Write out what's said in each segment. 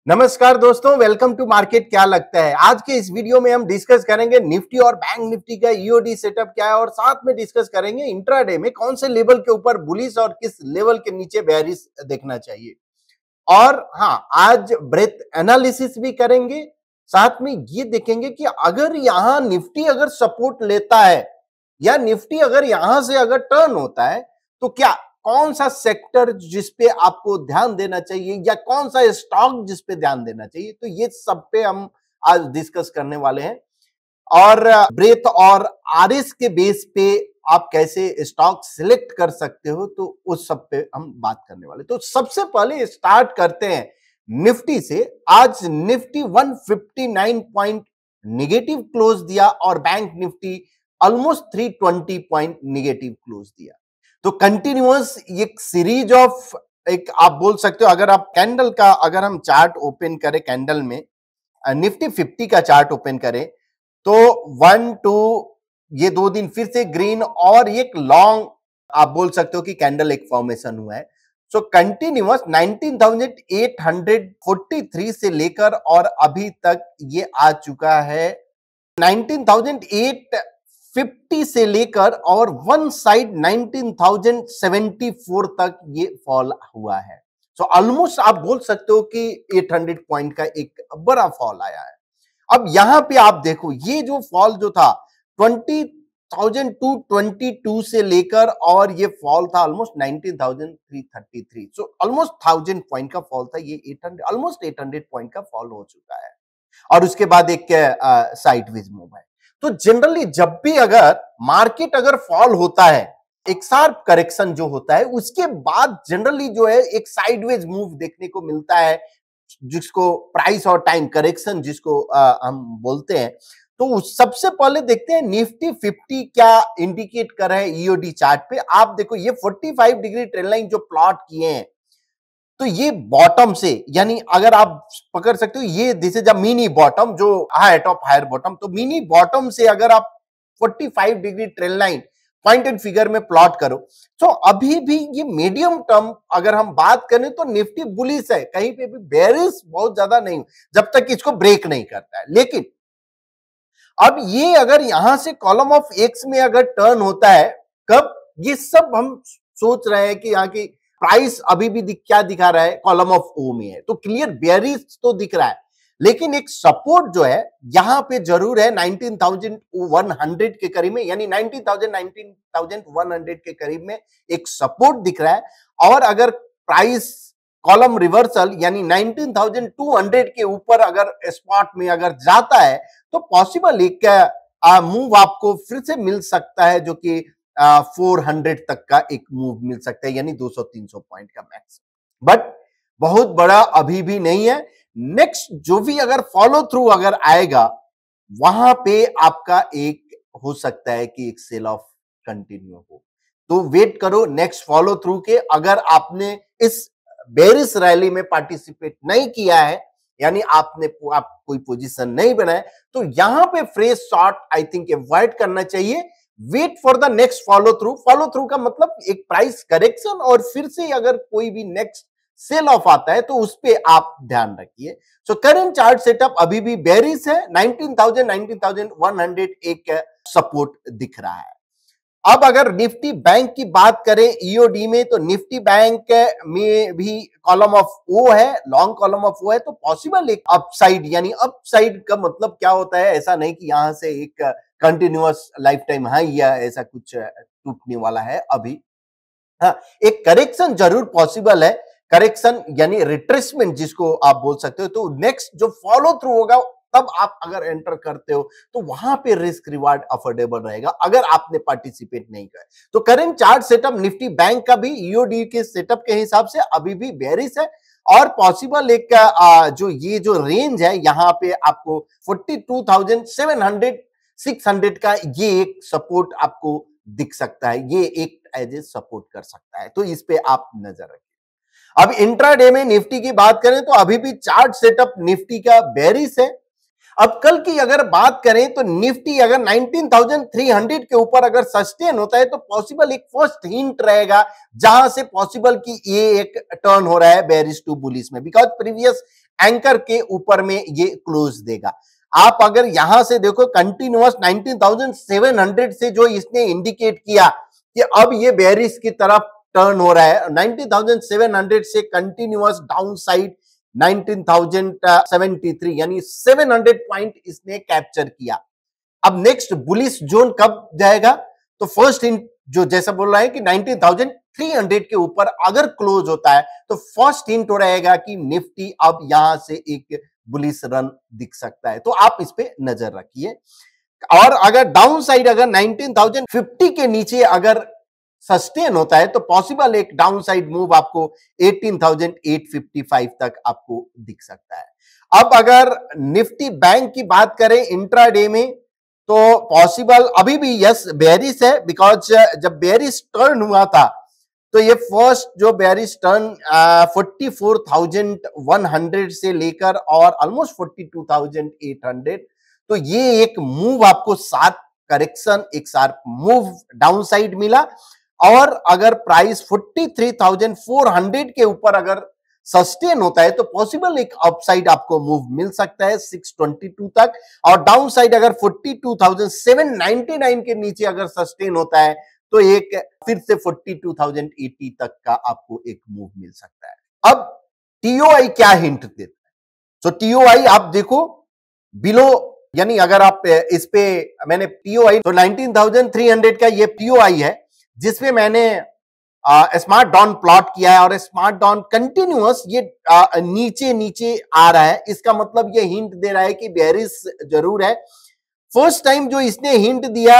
नमस्कार दोस्तों, welcome to market. क्या लगता है आज के इस वीडियो में हम डिस्कस करेंगे निफ्टी और बैंक निफ्टी का ईओडी सेटअप क्या है और साथ में डिस्कस करेंगे इंट्राडे में कौन से लेवल के ऊपर बुलिश और किस लेवल के नीचे बेयरिश देखना चाहिए। और हाँ, आज ब्रेथ एनालिसिस भी करेंगे, साथ में ये देखेंगे कि अगर यहां निफ्टी अगर सपोर्ट लेता है या निफ्टी अगर यहां से अगर टर्न होता है तो क्या कौन सा सेक्टर जिसपे आपको ध्यान देना चाहिए या कौन सा स्टॉक जिसपे ध्यान देना चाहिए, तो ये सब पे हम आज डिस्कस करने वाले हैं। और ब्रेथ और आरएस के बेस पे आप कैसे स्टॉक सिलेक्ट कर सकते हो, तो उस सब पे हम बात करने वाले। तो सबसे पहले स्टार्ट करते हैं निफ्टी से। आज निफ्टी 159 पॉइंट निगेटिव क्लोज दिया और bank Nifty almost 320 point negative close दिया। तो कंटिन्यूअस एक सीरीज ऑफ, एक आप बोल सकते हो, अगर आप कैंडल का अगर हम चार्ट ओपन करें, कैंडल में निफ्टी 50 का चार्ट ओपन करें तो 1 2 ये 2 दिन फिर से ग्रीन और एक लॉन्ग आप बोल सकते हो कि कैंडल एक फॉर्मेशन हुआ है। सो कंटिन्यूअस 19,843 से लेकर और अभी तक ये आ चुका है 19,850 से लेकर और वन साइड 19,074 तक ये फॉल हुआ है। सो ऑलमोस्ट आप बोल सकते हो कि 800 पॉइंट का एक बड़ा फॉल आया है। अब यहां पे आप देखो, ये जो फॉल जो था 20,222 से लेकर और ये फॉल था ऑलमोस्ट 19,333। सो ऑलमोस्ट 1000 पॉइंट का फॉल था। ये 800 ऑलमोस्ट 800 पॉइंट का फॉल हो चुका है और उसके बाद एक साइडवेज मूव है। तो जनरली जब भी अगर मार्केट अगर फॉल होता है, एक शार्प करेक्शन जो होता है, उसके बाद जनरली जो है एक साइडवेज मूव देखने को मिलता है, जिसको प्राइस और टाइम करेक्शन जिसको हम बोलते हैं। तो सबसे पहले देखते हैं निफ्टी 50 क्या इंडिकेट कर रहा है ईओडी चार्ट पे। आप देखो, ये 45 डिग्री ट्रेंड लाइन जो प्लॉट किए हैं, तो ये बॉटम से, यानी अगर आप पकड़ सकते हो, ये this is a mini bottom जो हाइट ऑफ हायर बॉटम। तो मिनी बॉटम से अगर आप 45 degree trend line point and figure में प्लॉट करो, तो अभी भी ये मीडियम टर्म अगर हम बात करें तो निफ्टी बुलिश है, कहीं पे भी बेयरिश बहुत ज्यादा नहीं, जब तक इसको ब्रेक नहीं करता है। लेकिन अब ये अगर यहां से कॉलम ऑफ एक्स में अगर टर्न होता है, कब, ये सब हम सोच रहे हैं कि यहाँ की प्राइस अभी भी क्या दिखा रहा है, कॉलम ऑफ ओ में है, तो क्लियर बेयरिश तो दिख रहा है। लेकिन एक सपोर्ट जो है यहां पे जरूर है 19,100 के करीब में, यानी 19,100 के करीब में एक सपोर्ट दिख रहा है। और अगर प्राइस कॉलम रिवर्सल यानी 19,200 के ऊपर अगर स्पॉट में अगर जाता है तो पॉसिबल एक मूव आपको फिर से मिल सकता है, जो कि 400 तक का एक मूव मिल सकता है, यानी 200-300 पॉइंट का मैक्स। बट बहुत बड़ा अभी भी नहीं है। नेक्स्ट जो भी अगर फॉलो थ्रू अगर आएगा, वहां पे आपका एक हो सकता है कि एक सेल ऑफ कंटिन्यू हो। तो वेट करो नेक्स्ट फॉलो थ्रू के। अगर आपने इस बेरिश रैली में पार्टिसिपेट नहीं किया है, यानी आपने आप कोई पोजीशन नहीं बनाया, तो यहां पे fresh shot I think avoid करना चाहिए। Wait for the next follow through. Follow through का मतलब एक प्राइस करेक्शन और फिर से अगर कोई भी नेक्स्ट सेल ऑफ आता है तो उस पे आप ध्यान रखिए। सो करंट चार्ट सेटअप अभी भी बेरिश है। 19,100 एक सपोर्ट दिख रहा है। अब अगर निफ्टी बैंक की बात करें ईओडी में, तो निफ्टी बैंक में भी कॉलम ऑफ ओ है, लॉन्ग कॉलम ऑफ ओ है, तो पॉसिबल एक अपसाइड, यानी अपसाइड का मतलब क्या होता है, ऐसा नहीं कि यहां से एक कंटिन्यूअस लाइफ टाइम हाई या ऐसा कुछ टूटने वाला है अभी। हाँ, एक करेक्शन जरूर पॉसिबल है। करेक्शन यानी रिट्रेसमेंट जिसको आप बोल सकते हो। तो नेक्स्ट जो फॉलो थ्रू होगा, तब आप अगर एंटर करते हो तो वहां पे रिस्क रिवार्ड अफोर्डेबल रहेगा अगर आपने पार्टिसिपेट नहीं किया। तो current chart setup Nifty bank का भी ईओडी के सेटअप के हिसाब से अभी भी बेरिश है और पॉसिबल एक जो ये जो रेंज है, यहां पे आपको 42,700 600 का ये एक सपोर्ट आपको दिख सकता है, ये एक एज ए सपोर्ट कर सकता है। तो इस पे आप नजर रखिए। अब इंट्राडे में निफ्टी की बात करें तो अभी भी चार्ट सेटअप निफ्टी का बेरिश है। अब कल की अगर बात करें तो निफ्टी अगर 19,300 के ऊपर अगर सस्टेन होता है तो पॉसिबल एक फर्स्ट हिंट रहेगा जहां से पॉसिबल कि ये एक टर्न हो रहा है बेरिश टू बुलिश में, बिकॉज प्रीवियस एंकर के ऊपर में ये क्लोज देगा। आप अगर यहां से देखो कंटिन्यूअस 19,700 से जो इसने इंडिकेट किया कि अब ये बेरिश की तरफ टर्न हो रहा है, 19,700 से कंटिन्यूअस डाउन साइड 19,073 यानी 700 पॉइंट इसने कैप्चर किया। अब नेक्स्ट बुलिश जोन कब जाएगा? तो फर्स्ट हिंट जो जैसा बोल रहा है कि 19,300 के ऊपर अगर क्लोज होता है तो फर्स्ट हिंट हो रहेगा कि निफ्टी अब यहां से एक बुलिश रन दिख सकता है, तो आप इस पे नजर रखिए। और अगर डाउन साइड अगर 19,050 के नीचे अगर सस्टेन होता है तो पॉसिबल एक डाउन साइड मूव आपको 18,855 तक आपको दिख सकता है। अब अगर निफ्टी बैंक की बात करें इंट्राडे में तो पॉसिबल अभी भी यस बेरिश है, बिकॉज जब बेरिश टर्न हुआ था तो ये फर्स्ट जो बेरिश टर्न 44,100 से लेकर और ऑलमोस्ट 42,800, तो ये एक मूव आपको शार्प करेक्शन, एक शार्प मूव डाउन साइड मिला। और अगर प्राइस 43,400 के ऊपर अगर सस्टेन होता है तो पॉसिबल एक अपसाइड आपको मूव मिल सकता है 622 तक, और डाउन साइड अगर 42,799 के नीचे अगर सस्टेन होता है तो एक फिर से 42,080 तक का आपको एक मूव मिल सकता है। अब टीओआई क्या हिंट देता है? तो टीओआई आप देखो बिलो, यानी अगर आप इस पे मैंने टीओआई तो 19,300 का ये टीओआई है जिसमें मैंने स्मार्ट डॉन प्लॉट किया है, और स्मार्ट डॉन कंटिन्यूअस ये नीचे नीचे आ रहा है। इसका मतलब ये हिंट दे रहा है कि बेरिश जरूर है। फर्स्ट टाइम जो इसने हिंट दिया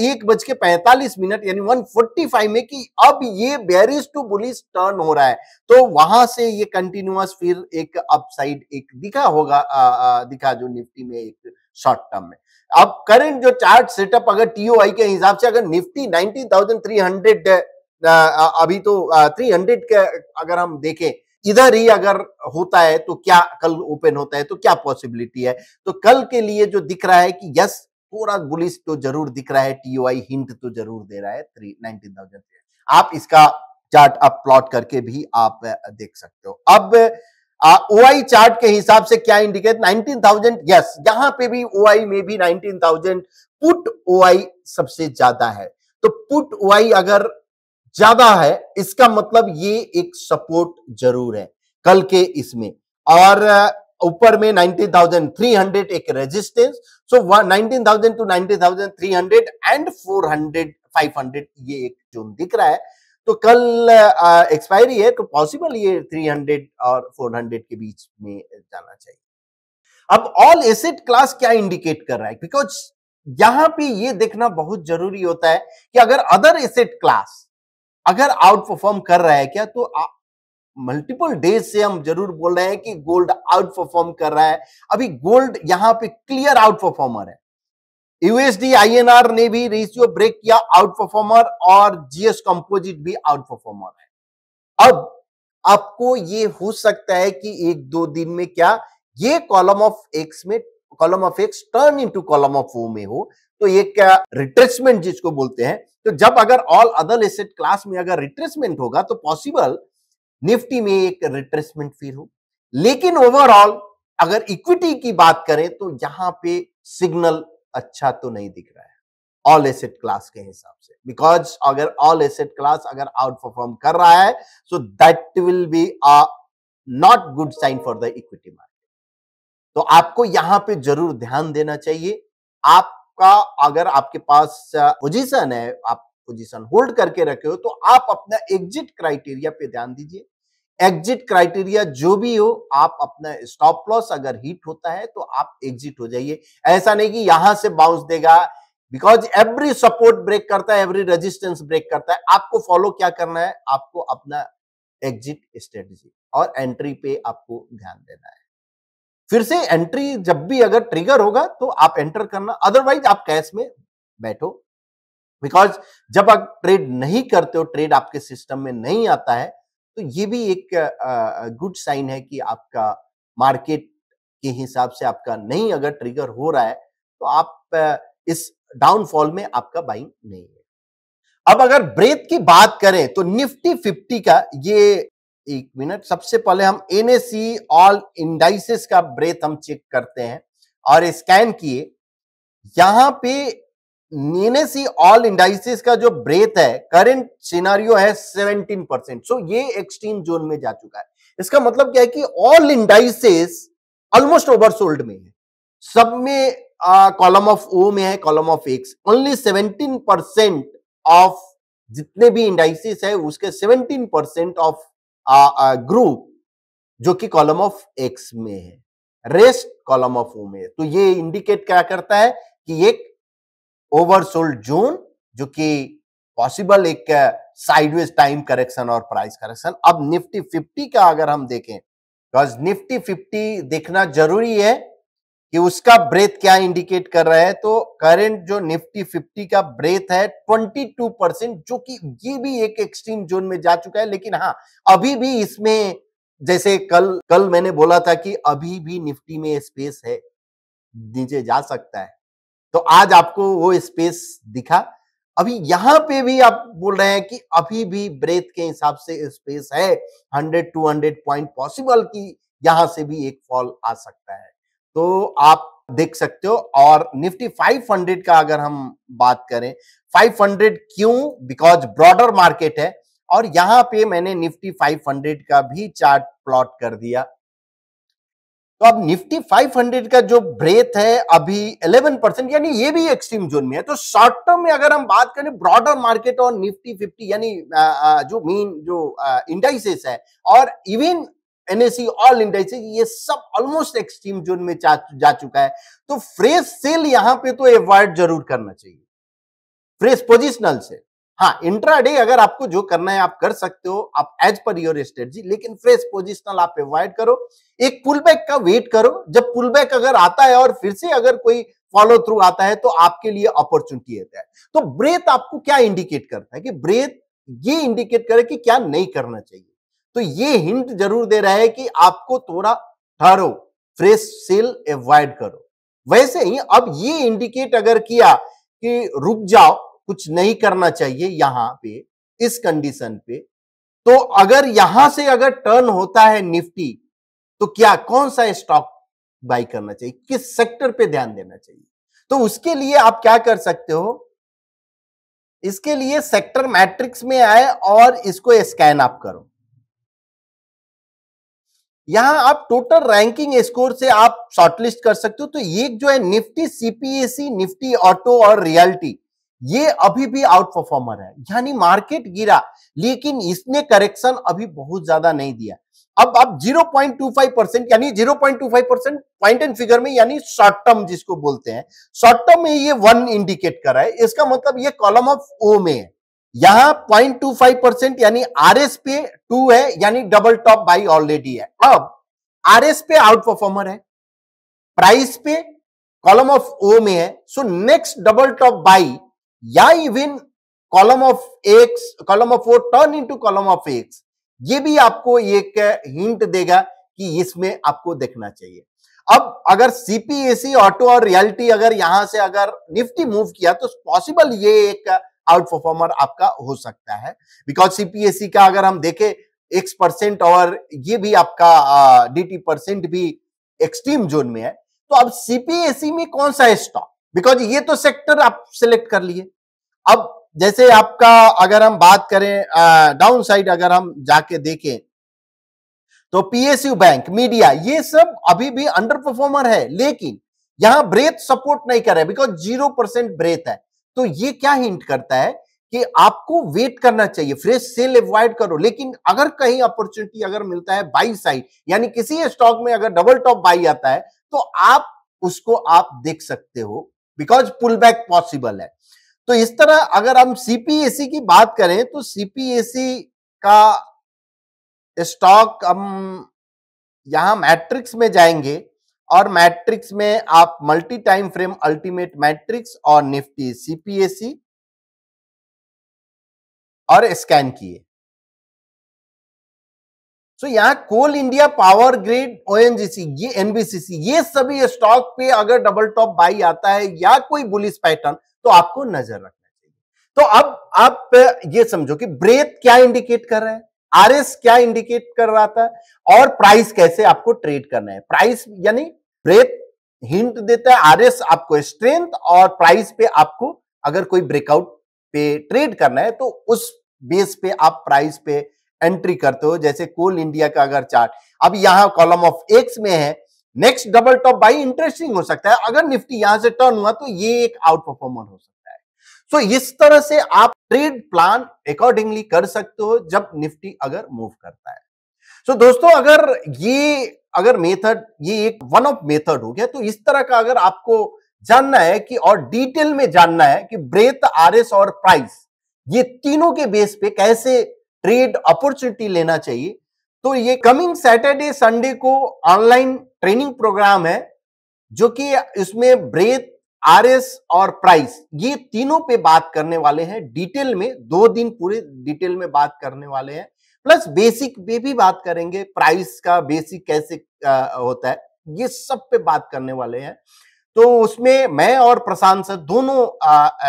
1:45 यानी 145 में कि अब ये बेरिश टू बुलिश टर्न हो रहा है, तो वहां से ये कंटिन्यूअस फिर एक अपसाइड एक दिखा होगा, दिखा जो निफ्टी में एक शॉर्ट टर्म में। अब करंट जो चार्ट सेटअप अगर टीओआई के हिसाब से अगर निफ्टी 19,300 अभी तो 300 के अगर हम देखें इधर ही अगर होता है तो क्या कल ओपन होता है तो क्या पॉसिबिलिटी है? तो कल के लिए जो दिख रहा है कि यस थोड़ा बुलिश तो जरूर दिख रहा है, टीओआई हिंट तो जरूर दे रहा है 19,000। आप इसका चार्ट आप प्लॉट करके भी आप देख सकते हो। अब ओआई चार्ट के हिसाब से क्या इंडिकेट 19,000, यस यहां पे भी ओआई में भी 19,000 पुट ओआई सबसे ज्यादा है। तो पुट ओआई अगर ज्यादा है इसका मतलब ये एक सपोर्ट जरूर है कल के इसमें, और ऊपर में 19,300 एक रेजिस्टेंस। सो 19,000 टू 19,300 एंड 400 500 ये एक जोन दिख रहा है। तो कल एक्सपायरी है तो पॉसिबल ये 300 और 400 के बीच में जाना चाहिए। अब ऑल एसेट क्लास क्या इंडिकेट कर रहा है, बिकॉज यहां पे ये देखना बहुत जरूरी होता है कि अगर अदर एसेट क्लास अगर आउट परफॉर्म कर रहा है क्या, तो मल्टीपल डेज से हम जरूर बोल रहे हैं कि गोल्ड आउट परफॉर्म कर रहा है। अभी गोल्ड यहां पे क्लियर आउट परफॉर्मर है। यूएसडी आईएनआर ने भी रेशियो ब्रेक किया आउट परफॉर्मर, और जीएस कंपोजिट भी आउट परफॉर्मर है। अब आपको ये हो सकता है कि एक दो दिन में क्या ये कॉलम ऑफ एक्स में column of X turn into column of O में हो, तो ये क्या रिट्रेसमेंट जिसको बोलते हैं। तो जब अगर ऑल अदर एसेट क्लास में अगर रिट्रेसमेंट होगा तो पॉसिबल निफ्टी में एक रिट्रेसमेंट फिर हो। लेकिन ओवरऑल अगर इक्विटी की बात करें तो यहां पे सिग्नल अच्छा तो नहीं दिख रहा है ऑल एसेट क्लास के हिसाब से, बिकॉज अगर ऑल एसेट क्लास अगर आउट परफॉर्म कर रहा है so that will be a not good sign for the equity market. तो आपको यहां पे जरूर ध्यान देना चाहिए। आपका अगर आपके पास पोजीशन है, आप पोजीशन होल्ड करके रखे हो, तो आप अपना एग्जिट क्राइटेरिया पे ध्यान दीजिए। एग्जिट क्राइटेरिया जो भी हो, आप अपना स्टॉप लॉस अगर हिट होता है तो आप एग्जिट हो जाइए। ऐसा नहीं कि यहां से बाउंस देगा, बिकॉज एवरी सपोर्ट ब्रेक करता है, एवरी रेजिस्टेंस ब्रेक करता है। आपको फॉलो क्या करना है, आपको अपना एग्जिट स्ट्रेटजी और एंट्री पे आपको ध्यान देना है। फिर से एंट्री जब भी अगर ट्रिगर होगा तो आप एंटर करना, अदरवाइज आप कैश में बैठो, बिकॉज जब आप ट्रेड नहीं करते हो, ट्रेड आपके सिस्टम में नहीं आता है, तो ये भी एक गुड साइन है कि आपका मार्केट के हिसाब से आपका नहीं अगर ट्रिगर हो रहा है तो आप इस डाउनफॉल में आपका बाइंग नहीं है। अब अगर ब्रेथ की बात करें तो निफ्टी 50 का ये, एक मिनट, सबसे पहले हम एनएसई ऑल इंडाइसेस का ब्रेथ हम चेक करते हैं और स्कैन किए। यहां पे एनएसई ऑल इंडाइसेस का जो ब्रेथ है करंट सिनारियो है 17%। सो ये एक्सट्रीम जोन में जा चुका है। इसका मतलब क्या है कि ऑल इंडाइसेस ऑलमोस्ट ओवरसोल्ड में है। सब में कॉलम ऑफ ओ में है, column of x. Only 17% of जितने भी इंडाइसेस है उसके 17% ऑफ ग्रुप जो कि कॉलम ऑफ एक्स में है, रेस्ट कॉलम ऑफ ओ में है। तो ये इंडिकेट क्या करता है कि एक ओवरसोल्ड जोन जो कि पॉसिबल एक साइडवेज टाइम करेक्शन और प्राइस करेक्शन। अब निफ्टी 50 का अगर हम देखें, बिकॉज निफ्टी 50 देखना जरूरी है कि उसका ब्रेथ क्या इंडिकेट कर रहा है। तो करंट जो निफ्टी 50 का ब्रेथ है 22%, जो कि ये भी एक एक्सट्रीम जोन में जा चुका है। लेकिन हाँ, अभी भी इसमें, जैसे कल मैंने बोला था कि अभी भी निफ्टी में स्पेस है, नीचे जा सकता है, तो आज आपको वो स्पेस दिखा। अभी यहां पे भी आप बोल रहे हैं कि अभी भी ब्रेथ के हिसाब से स्पेस है, 100-200 पॉइंट पॉसिबल कि यहां से भी एक फॉल आ सकता है। तो आप देख सकते हो। और निफ्टी 500 का अगर हम बात करें, 500 क्यों? बिकॉज ब्रॉडर मार्केट है। और यहां पे मैंने निफ्टी 500 का भी चार्ट प्लॉट कर दिया। तो अब निफ्टी 500 का जो ब्रेथ है अभी 11%, यानी ये भी एक्सट्रीम जोन में है। तो शॉर्ट टर्म में अगर हम बात करें ब्रॉडर मार्केट और निफ्टी 50 यानी जो मेन जो इंडाइसेस है और इवन एनएसई ऑल इंडाइसेस, ये सब ऑलमोस्ट एक्सट्रीम जोन में जा चुका है। तो फ्रेश सेल यहां पे तो अवॉइड जरूर करना चाहिए फ्रेश पोजिशनल से। हाँ, इंट्राडे अगर आपको जो करना है आप कर सकते हो, आप एज पर योर स्ट्रेटजी, लेकिन फ्रेश पोजिशनल आप अवॉइड करो। एक पुल बैक का वेट करो। जब पुल बैक अगर आता है और फिर से अगर कोई फॉलो थ्रू आता है तो आपके लिए अपॉर्चुनिटी है। तो ब्रेथ आपको क्या इंडिकेट करता है कि ब्रेथ ये इंडिकेट करे कि क्या नहीं करना चाहिए। तो ये हिंट जरूर दे रहा है कि आपको थोड़ा ठहरो, फ्रेश सेल अवॉइड करो। वैसे ही अब ये इंडिकेट अगर किया कि रुक जाओ, कुछ नहीं करना चाहिए यहां पे इस कंडीशन पे, तो अगर यहां से अगर टर्न होता है निफ्टी, तो क्या कौन सा स्टॉक बाई करना चाहिए, किस सेक्टर पे ध्यान देना चाहिए? तो उसके लिए आप क्या कर सकते हो, इसके लिए सेक्टर मैट्रिक्स में आए और इसको स्कैन आप करो। यहां आप टोटल रैंकिंग स्कोर से आप शॉर्टलिस्ट कर सकते हो। तो ये जो है निफ्टी सीपीएसी, निफ्टी ऑटो और रियल्टी, ये अभी भी आउट परफॉर्मर है। यानी मार्केट गिरा लेकिन इसने करेक्शन अभी बहुत ज्यादा नहीं दिया। अब 0.25% यानी 0.25% पॉइंट एंड फिगर में, यानी शॉर्ट टर्म जिसको बोलते हैं, शॉर्ट टर्म में ये 1 इंडिकेट कर रहा है। इसका मतलब ये कॉलम ऑफ ओ में है। यहां 0.25% यानी आरएस पे 2 है, यानी डबल टॉप बाई ऑलरेडी है। अब आरएस पे आउट परफॉर्मर है, प्राइस पे कॉलम ऑफ ओ में है। So next double top buy या even column of X, column of O turn into column of X, ये भी आपको एक हिंट देगा कि इसमें आपको देखना चाहिए। अब अगर सीपीएसी, ऑटो और रियल्टी अगर यहां से अगर निफ्टी मूव किया तो पॉसिबल ये एक आउट परफॉर्मर आपका हो सकता है। बिकॉज सीपीएससी का अगर हम देखें X% और ये भी आपका DT% भी एक्सट्रीम जोन में है। तो अब सीपीएससी में कौन सा स्टॉक, बिकॉज ये तो सेक्टर आप सिलेक्ट कर लिए। अब जैसे आपका अगर हम बात करें डाउन साइड अगर हम जाके देखें तो पीएसयू बैंक, मीडिया, ये सब अभी भी अंडर परफॉर्मर है। लेकिन यहां ब्रेथ सपोर्ट नहीं कर रहा है बिकॉज 0% ब्रेथ है। तो ये क्या हिंट करता है कि आपको वेट करना चाहिए, फ्रेश सेल अवॉइड करो। लेकिन अगर कहीं अपॉर्चुनिटी अगर मिलता है बाई साइड, यानी किसी स्टॉक में अगर डबल टॉप बाई आता है तो आप उसको आप देख सकते हो, बिकॉज पुल बैक पॉसिबल है। तो इस तरह अगर हम सीपीएससी की बात करें तो सीपीएससी का स्टॉक हम यहां मैट्रिक्स में जाएंगे और मैट्रिक्स में आप multi time frame ultimate matrix और निफ्टी सीपीएससी और स्कैन किए। सो यहाँ कोल इंडिया, पावर ग्रिड, ओएनजीसी, ये एनबीसीसी, ये सभी स्टॉक पे अगर डबल टॉप बाई आता है या कोई बुलिश पैटर्न, तो आपको नजर रखना चाहिए। तो अब आप ये समझो कि ब्रेथ क्या इंडिकेट कर रहा है, आरएस क्या इंडिकेट कर रहा था, और प्राइस कैसे आपको ट्रेड करना है। प्राइस यानी ब्रेथ हिंट देता है, आरएस आपको स्ट्रेंथ, और प्राइस पे आपको अगर कोई ब्रेकआउट पे ट्रेड करना है तो उस बेस पे आप प्राइस पे एंट्री करते हो। जैसे कोल इंडिया का अगर चार्ट अब यहां कॉलम ऑफ एक्स में है, next double top by interesting हो सकता है। अगर निफ्टी यहां से टर्न हुआ तो ये एक आउट परफॉर्मर हो सकता है। सो इस तरह से आप ट्रेड प्लान अकॉर्डिंगली कर सकते हो जब निफ्टी अगर मूव करता है। सो दोस्तों, अगर मेथड ये एक वन ऑफ मेथड हो गया, तो इस तरह का अगर आपको जानना है कि और डिटेल में जानना है कि ब्रेथ, आरएस और प्राइस, ये तीनों के बेस पे कैसे ट्रेड अपॉर्चुनिटी लेना चाहिए, तो ये कमिंग सैटरडे संडे को ऑनलाइन ट्रेनिंग प्रोग्राम है, जो कि इसमें ब्रेथ, आरएस और प्राइस, ये तीनों पे बात करने वाले हैं डिटेल में। 2 दिन पूरे डिटेल में बात करने वाले हैं, प्लस बेसिक पे भी बात करेंगे, प्राइस का बेसिक कैसे होता है, ये सब पे बात करने वाले हैं। तो उसमें मैं और प्रशांत सर दोनों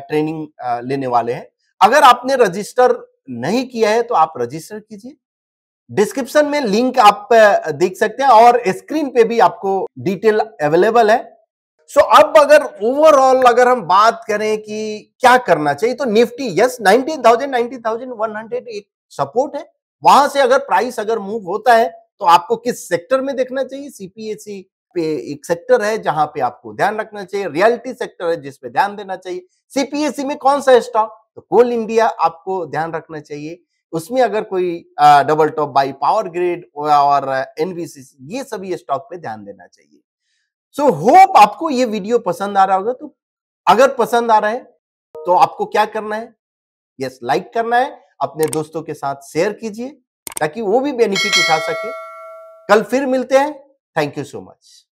ट्रेनिंग लेने वाले हैं। अगर आपने रजिस्टर नहीं किया है तो आप रजिस्टर कीजिए, डिस्क्रिप्शन में लिंक आप देख सकते हैं, और स्क्रीन पे भी आपको डिटेल अवेलेबल है। सो अब अगर ओवरऑल अगर हम बात करें कि क्या करना चाहिए, तो निफ्टी यस 19,000 19,100 एक सपोर्ट है। वहां से अगर प्राइस अगर मूव होता है तो आपको किस सेक्टर में देखना चाहिए, सीपीएसई पे एक सेक्टर है जहां पे आपको ध्यान रखना चाहिए, रियलिटी सेक्टर है जिसपे ध्यान देना चाहिए। सीपीएसई में कौन सा स्टॉक, तो कोल इंडिया आपको ध्यान रखना चाहिए। उसमें अगर कोई double top by, power grid और एनबीसीसी, ये सभी स्टॉक पे ध्यान देना चाहिए। सो होप आपको ये वीडियो पसंद आ रहा होगा। तो अगर पसंद आ रहा है तो आपको क्या करना है, यस लाइक करना है, अपने दोस्तों के साथ शेयर कीजिए ताकि वो भी बेनिफिट उठा सके। कल फिर मिलते हैं। Thank you so much.